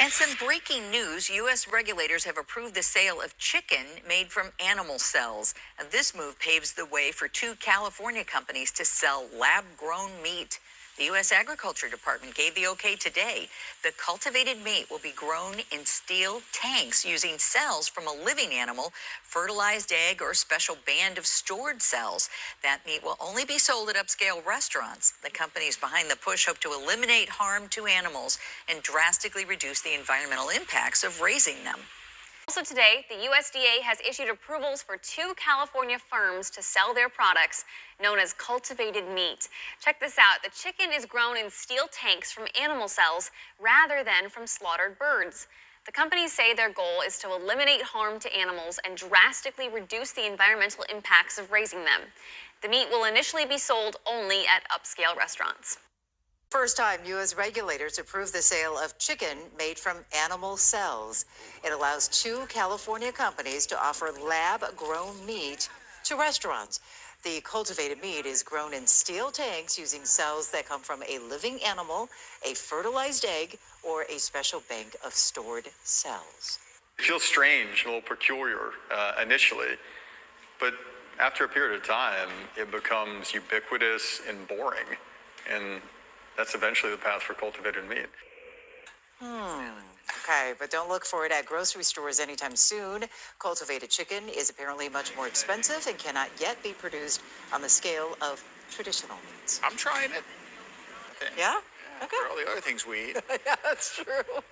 And some breaking news, U.S. regulators have approved the sale of chicken made from animal cells. And this move paves the way for two California companies to sell lab-grown meat. The U.S. Agriculture Department gave the okay today. The cultivated meat will be grown in steel tanks using cells from a living animal, fertilized egg, or a special band of stored cells. That meat will only be sold at upscale restaurants. The companies behind the push hope to eliminate harm to animals and drastically reduce the environmental impacts of raising them. Also today, the USDA has issued approvals for two California firms to sell their products known as cultivated meat. Check this out. The chicken is grown in steel tanks from animal cells rather than from slaughtered birds. The companies say their goal is to eliminate harm to animals and drastically reduce the environmental impacts of raising them. The meat will initially be sold only at upscale restaurants. First time U.S. regulators approved the sale of chicken made from animal cells. It allows two California companies to offer lab-grown meat to restaurants. The cultivated meat is grown in steel tanks using cells that come from a living animal, a fertilized egg, or a special bank of stored cells. It feels strange, a little peculiar initially, but after a period of time, it becomes ubiquitous and boring. And that's eventually the path for cultivated meat. Okay, but don't look for it at grocery stores anytime soon. Cultivated chicken is apparently much more expensive and cannot yet be produced on the scale of traditional meats. I'm trying it. Yeah? Okay. For all the other things we eat. Yeah, that's true.